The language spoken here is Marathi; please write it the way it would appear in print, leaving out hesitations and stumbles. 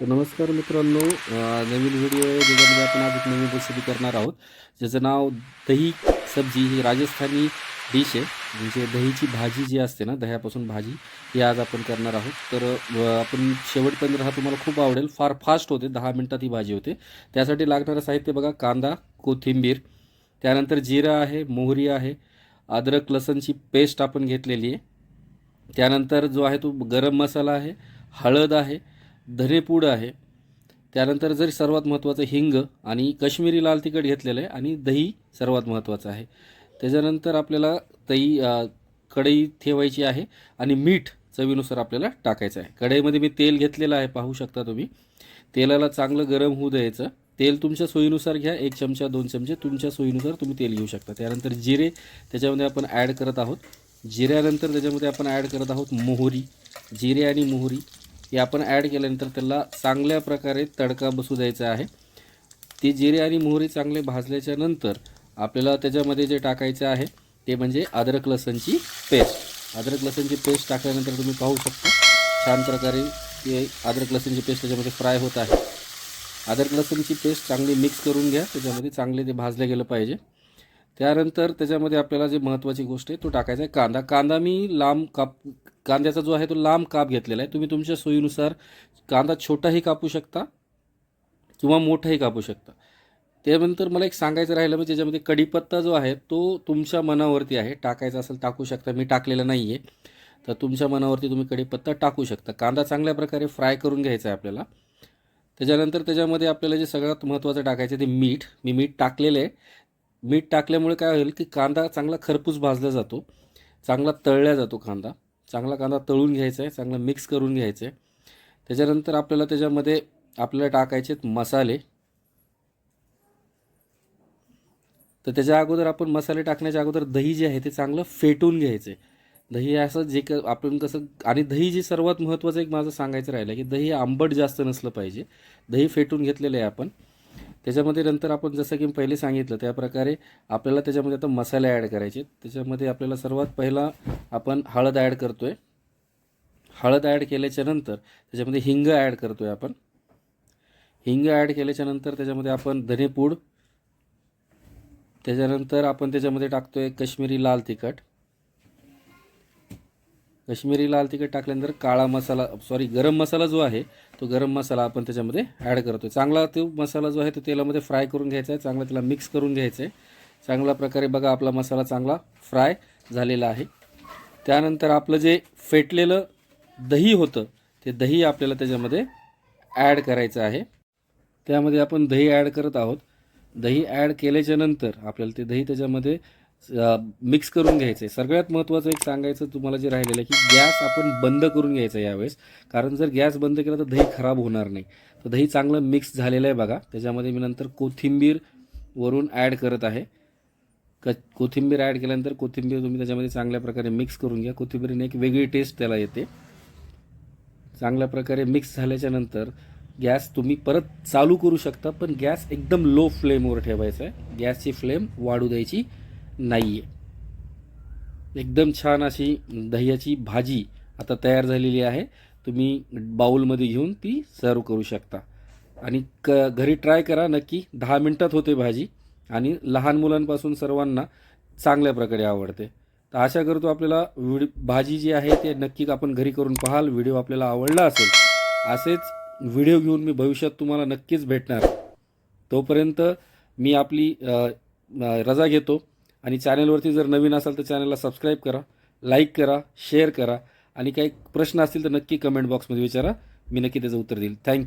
तर नमस्कार मित्रांनो, नवीन व्हिडिओ आहे ज्याच्यामध्ये आपण आज एक नवीन रेसिपी करणार आहोत, ज्याचं नाव दही सब्जी. ही राजस्थानी डिश आहे. म्हणजे दहीची भाजी जी असते ना, दह्यापासून भाजी, ही आज आपण करणार आहोत. तर आपण शेवटपर्यंत राहा, तुम्हाला खूप आवडेल. फार फास्ट होते, 10 मिनटात ही भाजी होते. त्यासाठी लागणारं साहित्य बघा: कांदा, कोथिंबीर, त्यानंतर जिरा आहे, मोहरी आहे, अद्रक लसणची पेस्ट आपण घेतलेली आहे. त्यानंतर जो आहे तो गरम मसाला आहे, हळद आहे, धनेपूड आहे. त्यानंतर जर सर्वात महत्त्वाचं हिंग आणि काश्मीरी लाल तिखट घेतलेलं आहे, आणि दही सर्वात महत्त्वाचं आहे. त्याच्यानंतर आपल्याला कढई ठेवायची आहे, आणि मीठ चवीनुसार आपल्याला टाकायचं आहे. कढईमध्ये मी तेल घेतलेलं आहे, पाहू शकता तुम्ही. तेलाला चांगलं गरम होऊ द्यायचं. तेल तुमच्या सोयीनुसार घ्या, 1 चमचा 2 चमचे तुमच्या सोयीनुसार तुम्ही तेल घेऊ शकता. त्यानंतर जिरे त्याच्यामध्ये आपण ॲड करत आहोत. जिऱ्यानंतर त्याच्यामध्ये आपण ॲड करत आहोत मोहरी. जिरे आणि मोहरी हे आपण ॲड केल्यानंतर त्याला चांगल्या प्रकारे तडका बसू द्यायचा आहे. ते जिरे आणि मोहरी चांगले भाजल्याच्या नंतर आपल्याला त्याच्यामध्ये जे टाकायचं आहे ते म्हणजे अद्रक लसणची पेस्ट. अद्रक लसणची पेस्ट टाकल्यानंतर तुम्ही पाहू शकता छान प्रकारे ते अद्रक लसणची पेस्ट त्याच्यामध्ये फ्राय होत आहे. अद्रक लसणची पेस्ट चांगली मिक्स करून घ्या, त्याच्यामध्ये चांगले ते भाजलं गेलं पाहिजे. त्यानंतर त्याच्यामध्ये आपल्याला जे महत्त्वाची गोष्ट आहे तो टाकायचा आहे कांदा. कांदा मी लांब कांद्याचा जो आहे तो लांब काप घेतलेला आहे. तुम्ही तुमच्या सोयीनुसार कांदा छोटाही कापू शकता किंवा मोठाही कापू शकता. त्यानंतर मला एक सांगायचं राहिलं, म्हणजे त्याच्यामध्ये कढीपत्ता जो आहे तो तुमच्या मनावरती आहे. टाकायचा असेल टाकू शकता, मी टाकलेला नाही आहे. तर तुमच्या मनावरती तुम्ही कढीपत्ता टाकू शकता. कांदा चांगल्या प्रकारे फ्राय करून घ्यायचा आहे आपल्याला. त्याच्यानंतर त्याच्यामध्ये आपल्याला जे सगळ्यात महत्त्वाचं टाकायचं ते मीठ. मी मीठ टाकलेलं आहे. मीठ टाकल्यामुळे काय होईल की कांदा चांगला खरपूस भाजला जातो, चांगला तळला जातो कांदा. चांगला कांदा तळून घ्यायचा आहे, चांगला मिक्स करून घ्यायचं आहे. त्याच्यानंतर आपल्याला त्याच्यामध्ये आपल्याला टाकायचे मसाले. तर त्याच्या अगोदर आपण मसाले टाकण्याच्या अगोदर दही जे आहे ते चांगलं फेटून घ्यायचं आहे. दही असं आपण कसं, आणि दही जी सर्वात महत्त्वाचं एक माझं सांगायचं राहिलं की दही आंबट जास्त नसलं पाहिजे. दही फेटून घेतलेलं आहे आपण. त्याच्यामध्ये नंतर आपण जसं की पहिले सांगितलं त्याप्रकारे आपल्याला त्याच्यामध्ये आता मसाले ॲड करायचे. त्याच्यामध्ये आपल्याला सर्वात पहिला आपण हळद ॲड करतो आहे. हळद ॲड केल्याच्या नंतर त्याच्यामध्ये हिंग ॲड करतो आहे आपण. हिंग ॲड केल्याच्या नंतर त्याच्यामध्ये आपण धनेपूड. त्याच्यानंतर आपण त्याच्यामध्ये टाकतो आहे काश्मीरी लाल तिखट. काश्मीरी लाल तिखट टाकल्यानंतर काळा मसाला, गरम मसाला जो आहे तो गरम मसाला आपण त्याच्यामध्ये ॲड करतो आहे. चांगला तो मसाला जो आहे तो तेलामध्ये फ्राय करून घ्यायचा आहे, चांगला त्याला मिक्स करून घ्यायचं आहे. चांगल्या प्रकारे बघा आपला मसाला चांगला फ्राय झालेला आहे. त्यानंतर आपलं जे फेटलेलं दही होतं ते दही आपल्याला त्याच्यामध्ये ॲड करायचं आहे. त्यामध्ये आपण दही ॲड करत आहोत. दही ॲड केल्याच्या नंतर आपल्याला ते दही त्याच्यामध्ये मिक्स करून घ्यायचं आहे. सगळ्यात महत्त्वाचं एक सांगायचं तुम्हाला जे राहिलेलं आहे की गॅस आपण बंद करून घ्यायचा यावेळेस, कारण जर गॅस बंद केला तर दही खराब होणार नाही. तर दही चांगलं मिक्स झालेलं आहे बघा. त्याच्यामध्ये मी नंतर कोथिंबीर वरून ॲड करत आहे. कोथिंबीर ॲड केल्यानंतर कोथिंबीर तुम्ही त्याच्यामध्ये चांगल्या प्रकारे मिक्स करून घ्या. कोथिंबीरीने एक वेगळी टेस्ट त्याला येते. चांगल्या प्रकारे मिक्स झाल्याच्या नंतर गॅस तुम्ही परत चालू करू शकता, पण गॅस एकदम लो फ्लेमवर ठेवायचा आहे. गॅसची फ्लेम वाढू द्यायची नाही आहे. एकदम छान अशी दह्याची भाजी आता तयार झालेली आहे. तुम्ही बाऊलमध्ये घेऊन ती सर्व करू शकता. आणि घरी ट्राय करा नक्की. 10 मिनटात होते भाजी, आणि लहान मुलांपासून सर्वांना चांगल्या प्रकारे आवडते. तर आशा करतो आपल्याला भाजी जी आहे ते नक्की आपण घरी करून पाहाल. व्हिडिओ आपल्याला आवडला असेल, असेच व्हिडिओ घेऊन मी भविष्यात तुम्हाला नक्कीच भेटणार. तोपर्यंत मी आपली रजा घेतो. आणि चॅनलवरती जर नवीन असाल तर चॅनलला सबस्क्राईब करा, लाईक करा, शेअर करा, आणि काही प्रश्न असतील तर नक्की कमेंट बॉक्समध्ये विचारा. मी नक्की त्याचं उत्तर देईल. थँक्यू.